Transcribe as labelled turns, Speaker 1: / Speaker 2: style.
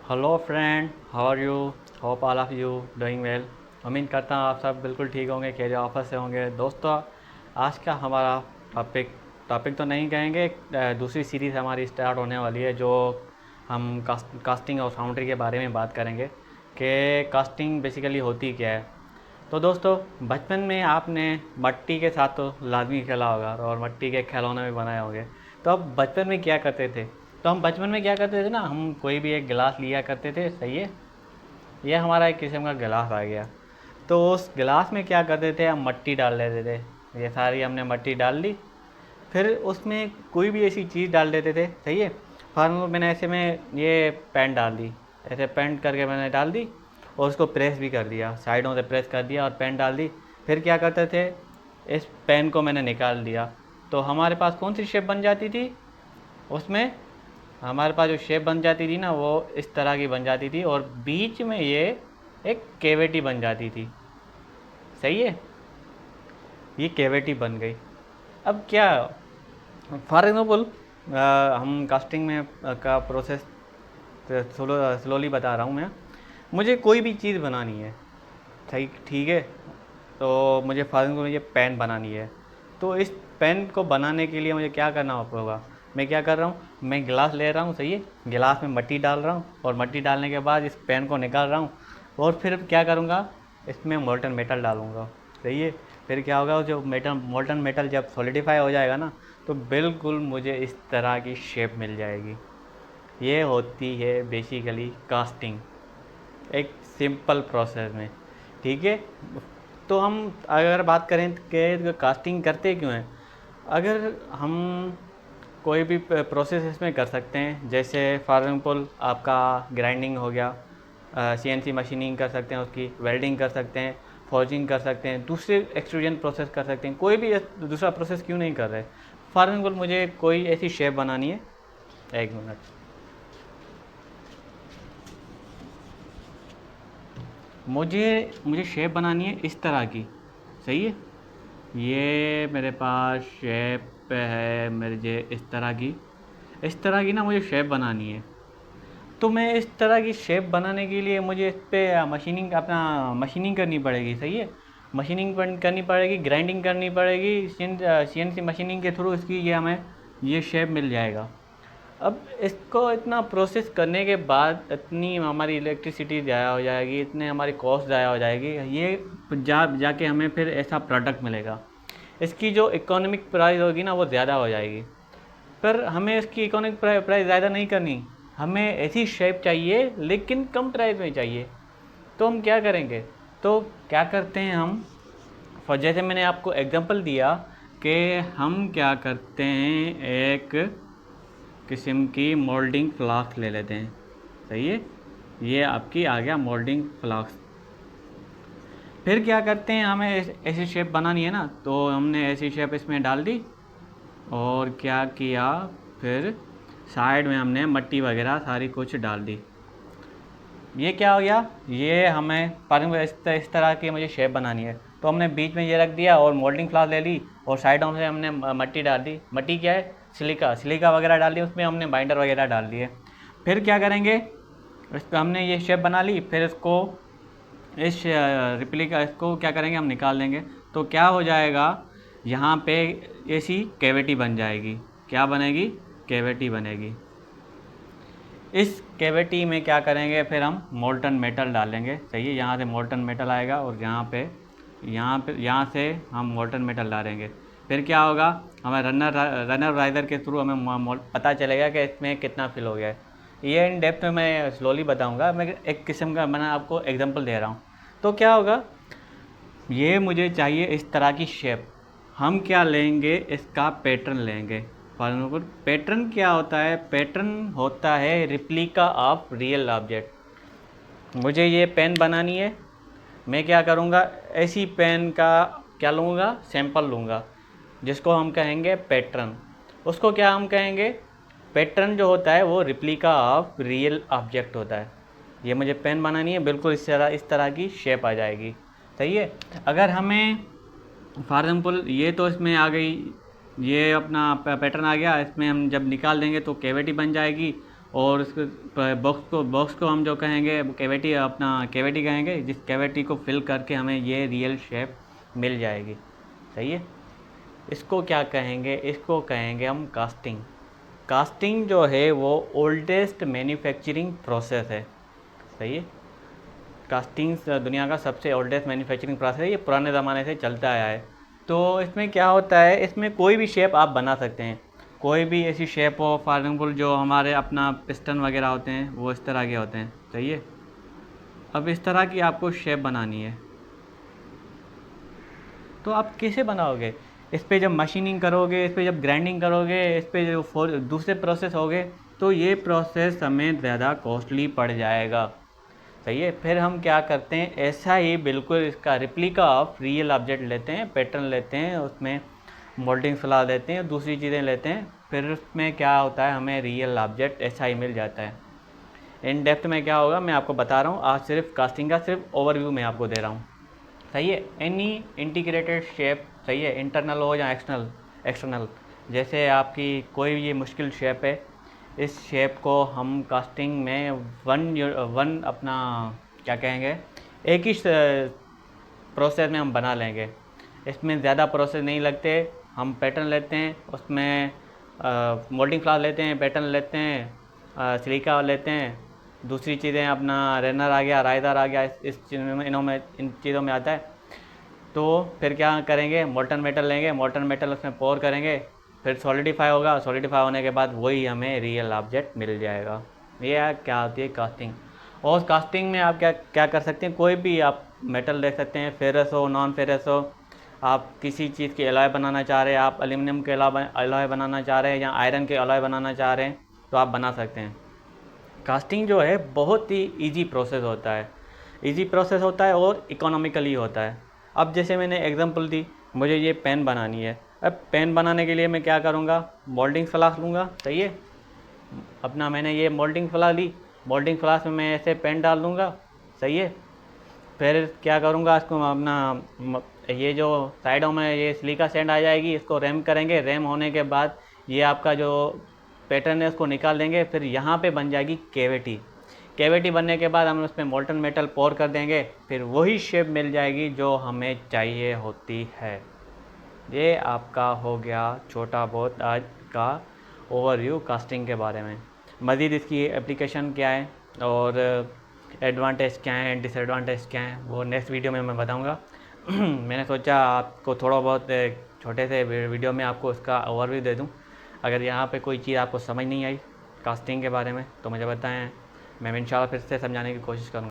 Speaker 1: Hello friend, how are you? Hope all of you doing well. उम्मीद करता हूँ आप सब बिल्कुल ठीक होंगे, खेल ऑफिस से होंगे। दोस्तों, आज का हमारा टॉपिक टॉपिक तो नहीं कहेंगे, दूसरी सीरीज़ हमारी स्टार्ट होने वाली है, जो हम कास्टिंग और फाउंड्री के बारे में बात करेंगे कि कास्टिंग बेसिकली होती क्या है। तो दोस्तों, बचपन में आपने मट्टी के साथ तो लाजमी खेला होगा और मट्टी के खिलौने भी बनाए होंगे। तो अब बचपन में क्या करते थे? तो हम बचपन में क्या करते थे ना, हम कोई भी एक गिलास लिया करते थे, सही है। ये हमारा एक किस्म का गिलास आ गया। तो उस गिलास में क्या करते थे, हम मट्टी डाल देते थे। ये सारी हमने मट्टी डाल ली, फिर उसमें कोई भी ऐसी चीज़ डाल देते थे, सही है। फार्मूला मैंने ऐसे में ये पेंट डाल दी, ऐसे पेंट करके मैंने डाल दी और उसको प्रेस भी कर दिया, साइडों से प्रेस कर दिया और पेंट डाल दी। फिर क्या करते थे, इस पेन को मैंने निकाल दिया, तो हमारे पास कौन सी शेप बन जाती थी उसमें? हमारे पास जो शेप बन जाती थी ना, वो इस तरह की बन जाती थी और बीच में ये एक केविटी बन जाती थी, सही है। ये केविटी बन गई। अब क्या, फॉर एग्जाम्पल हम कास्टिंग में का प्रोसेस स्लोली बता रहा हूँ मैं। मुझे कोई भी चीज़ बनानी है, सही, ठीक है। तो मुझे फॉर एग्जाम्पल मुझे पेन बनानी है, तो इस पेन को बनाने के लिए मुझे क्या करना होगा? मैं क्या कर रहा हूँ, मैं गिलास ले रहा हूँ, सही है। गिलास में मिट्टी डाल रहा हूँ और मिट्टी डालने के बाद इस पेन को निकाल रहा हूँ और फिर क्या करूँगा, इसमें मोल्टन मेटल डालूँगा, सही है। फिर क्या होगा, जो मोल्टन मेटल जब सॉलिडिफाई हो जाएगा ना, तो बिल्कुल मुझे इस तरह की शेप मिल जाएगी। ये होती है बेसिकली कास्टिंग, एक सिंपल प्रोसेस में, ठीक है। तो हम अगर बात करें कि कास्टिंग करते क्यों हैं, अगर हम कोई भी प्रोसेस इसमें कर सकते हैं, जैसे फॉर एग्जांपल आपका ग्राइंडिंग हो गया, सीएनसी मशीनिंग कर सकते हैं, उसकी वेल्डिंग कर सकते हैं, फॉर्जिंग कर सकते हैं, दूसरे एक्सट्रूजन प्रोसेस कर सकते हैं। कोई भी दूसरा प्रोसेस क्यों नहीं कर रहे? फॉर एग्जांपल मुझे कोई ऐसी शेप बनानी है, एक मिनट, मुझे मुझे शेप बनानी है इस तरह की, सही है। ये मेरे पास शेप है, मुझे इस तरह की ना मुझे शेप बनानी है। तो मैं इस तरह की शेप बनाने के लिए मुझे इस पर मशीनिंग करनी पड़ेगी, सही है। करनी पड़ेगी, ग्राइंडिंग करनी पड़ेगी, सीएनसी मशीनिंग के थ्रू इसकी ये हमें ये शेप मिल जाएगा। अब इसको इतना प्रोसेस करने के बाद इतनी हमारी इलेक्ट्रिसिटी ज़ाया हो जाएगी, इतने हमारी कॉस्ट ज़ाया हो जाएगी, ये जाके हमें फिर ऐसा प्रोडक्ट मिलेगा। इसकी जो इकोनॉमिक प्राइस होगी ना, वो ज़्यादा हो जाएगी। पर हमें इसकी इकोनॉमिक प्राइस ज़्यादा नहीं करनी, हमें ऐसी शेप चाहिए लेकिन कम प्राइस में चाहिए। तो हम क्या करेंगे, तो क्या करते हैं हम, और जैसे मैंने आपको एग्जांपल दिया कि हम क्या करते हैं, एक किस्म की मोल्डिंग फ्लास्क ले लेते हैं, सही है। ये आपकी आ गया मोल्डिंग फ्लास्क। फिर क्या करते हैं, हमें ऐसी शेप बनानी है ना, तो हमने ऐसी शेप इसमें डाल दी और क्या किया, फिर साइड में हमने मट्टी वगैरह सारी कुछ डाल दी। ये क्या हो गया, ये हमें पर इस तरह की मुझे शेप बनानी है, तो हमने बीच में ये रख दिया और मोल्डिंग फ्लास ले ली और साइडों से हमने मट्टी डाल दी। मट्टी क्या है, सिलिका वगैरह डाल दी, उसमें हमने बाइंडर वगैरह डाल दिए। फिर क्या करेंगे, इस पर हमने ये शेप बना ली, फिर इसको इस रिप्लिका इसको क्या करेंगे, हम निकाल देंगे। तो क्या हो जाएगा, यहाँ पे ऐसी कैविटी बन जाएगी। क्या बनेगी, कैविटी बनेगी। इस कैविटी में क्या करेंगे, फिर हम मोल्टन मेटल डालेंगे, सही है। यहाँ से मोल्टन मेटल आएगा और यहाँ से हम मोल्टन मेटल डालेंगे। फिर क्या होगा, हमें रनर राइजर के थ्रू हमें पता चलेगा कि इसमें कितना फिल हो गया है। ये इन डेप्थ में मैं स्लोली बताऊंगा, मैं एक किस्म का मैंने आपको एग्जांपल दे रहा हूँ। तो क्या होगा, ये मुझे चाहिए इस तरह की शेप। हम क्या लेंगे, इसका पैटर्न लेंगे। फॉर एग्जाम्पल पैटर्न क्या होता है, पैटर्न होता है रिप्लिका ऑफ रियल ऑब्जेक्ट। मुझे ये पेन बनानी है, मैं क्या करूँगा, ऐसी पेन का क्या लूँगा, सैंपल लूँगा, जिसको हम कहेंगे पैटर्न। उसको क्या हम कहेंगे, पैटर्न जो होता है वो रिप्लिका ऑफ रियल ऑब्जेक्ट होता है। ये मुझे पेन बनानी है, बिल्कुल इस तरह की शेप आ जाएगी, सही है। अगर हमें फॉर एग्ज़ाम्पल ये तो इसमें आ गई, ये अपना पैटर्न आ गया, इसमें हम जब निकाल देंगे तो कैविटी बन जाएगी और उसके बॉक्स को हम जो कहेंगे कैविटी, अपना कैविटी कहेंगे, जिस कैविटी को फिल करके हमें ये रियल शेप मिल जाएगी। सही है। इसको क्या कहेंगे? इसको कहेंगे हम कास्टिंग। कास्टिंग जो है वो ओल्डेस्ट मैन्युफैक्चरिंग प्रोसेस है। सही है। कास्टिंग दुनिया का सबसे ओल्डेस्ट मैन्युफैक्चरिंग प्रोसेस है, ये पुराने ज़माने से चलता आया है। तो इसमें क्या होता है, इसमें कोई भी शेप आप बना सकते हैं, कोई भी ऐसी शेप हो। फॉर एग्जाम्पल जो हमारे अपना पिस्टन वगैरह होते हैं वो इस तरह के होते हैं। सही है। अब इस तरह की आपको शेप बनानी है, तो आप कैसे बनाओगे? इस पर जब मशीनिंग करोगे, इस पर जब ग्राइंडिंग करोगे, इस पर जो दूसरे प्रोसेस होगे, तो ये प्रोसेस हमें ज़्यादा कॉस्टली पड़ जाएगा। सही है। फिर हम क्या करते हैं, ऐसा ही बिल्कुल इसका रिप्लिका ऑफ रियल ऑब्जेक्ट लेते हैं, पैटर्न लेते हैं, उसमें मोल्डिंग फैला देते हैं, दूसरी चीज़ें लेते हैं, फिर उसमें क्या होता है, हमें रियल ऑब्जेक्ट ऐसा ही मिल जाता है। इन डेप्थ में क्या होगा मैं आपको बता रहा हूँ, आज सिर्फ कास्टिंग का सिर्फ ओवरव्यू मैं आपको दे रहा हूँ। सही है। एनी इंटीग्रेटेड शेप, सही है, इंटरनल हो या एक्सटर्नल, जैसे आपकी कोई भी ये मुश्किल शेप है, इस शेप को हम कास्टिंग में वन अपना क्या कहेंगे, एक ही प्रोसेस में हम बना लेंगे। इसमें ज़्यादा प्रोसेस नहीं लगते। हम पैटर्न लेते हैं, उसमें मोल्डिंग फ्लावर लेते हैं, पैटर्न लेते हैं, सिलिका लेते हैं, दूसरी चीज़ें अपना रेनर आ गया, राइडर आ गया, इस चीज़ में इन चीज़ों में आता है। तो फिर क्या करेंगे, मोल्टन मेटल लेंगे, मोल्टन मेटल उसमें पोर करेंगे, फिर सॉलिडिफाई होगा, सॉलिडिफाई होने के बाद वही हमें रियल ऑब्जेक्ट मिल जाएगा। ये क्या होती है कास्टिंग। और कास्टिंग में आप क्या क्या कर सकते हैं, कोई भी आप मेटल देख सकते हैं, फेरस हो, नॉन फेरस हो, आप किसी चीज़ के अलॉय बनाना चाह रहे हैं, आप एल्यूमिनियम के अलॉय बनाना चाह रहे हैं या आयरन के अलॉय बनाना चाह रहे हैं, तो आप बना सकते हैं। कास्टिंग जो है बहुत ही इजी प्रोसेस होता है, इजी प्रोसेस होता है और इकोनॉमिकली होता है। अब जैसे मैंने एग्जांपल दी, मुझे ये पेन बनानी है। अब पेन बनाने के लिए मैं क्या करूँगा, मोल्डिंग फ्लास्क लूँगा। सही है। अपना मैंने ये मोल्डिंग फ्लास्क ली, मोल्डिंग फ्लास्क में मैं ऐसे पेन डाल दूँगा। सही है। फिर क्या करूँगा, इसको अपना ये जो साइडों में ये सिलिका सैंड आ जाएगी, इसको रैम करेंगे। रैम होने के बाद ये आपका जो पैटर्न है उसको निकाल देंगे, फिर यहाँ पे बन जाएगी कैविटी। कैविटी बनने के बाद हम उसमें मोल्टन मेटल पोर कर देंगे, फिर वही शेप मिल जाएगी जो हमें चाहिए होती है। ये आपका हो गया छोटा बहुत आज का ओवरव्यू कास्टिंग के बारे में। मज़ीद इसकी एप्लीकेशन क्या है और एडवांटेज क्या है, डिसएडवांटेज क्या है, वो नेक्स्ट वीडियो में मैं बताऊंगा। मैंने सोचा आपको थोड़ा बहुत छोटे से वीडियो में आपको उसका ओवरव्यू दे दूं। अगर यहाँ पे कोई चीज़ आपको समझ नहीं आई कास्टिंग के बारे में तो मुझे बताएं, मैं इंशाल्लाह फिर से समझाने की कोशिश करूँगा।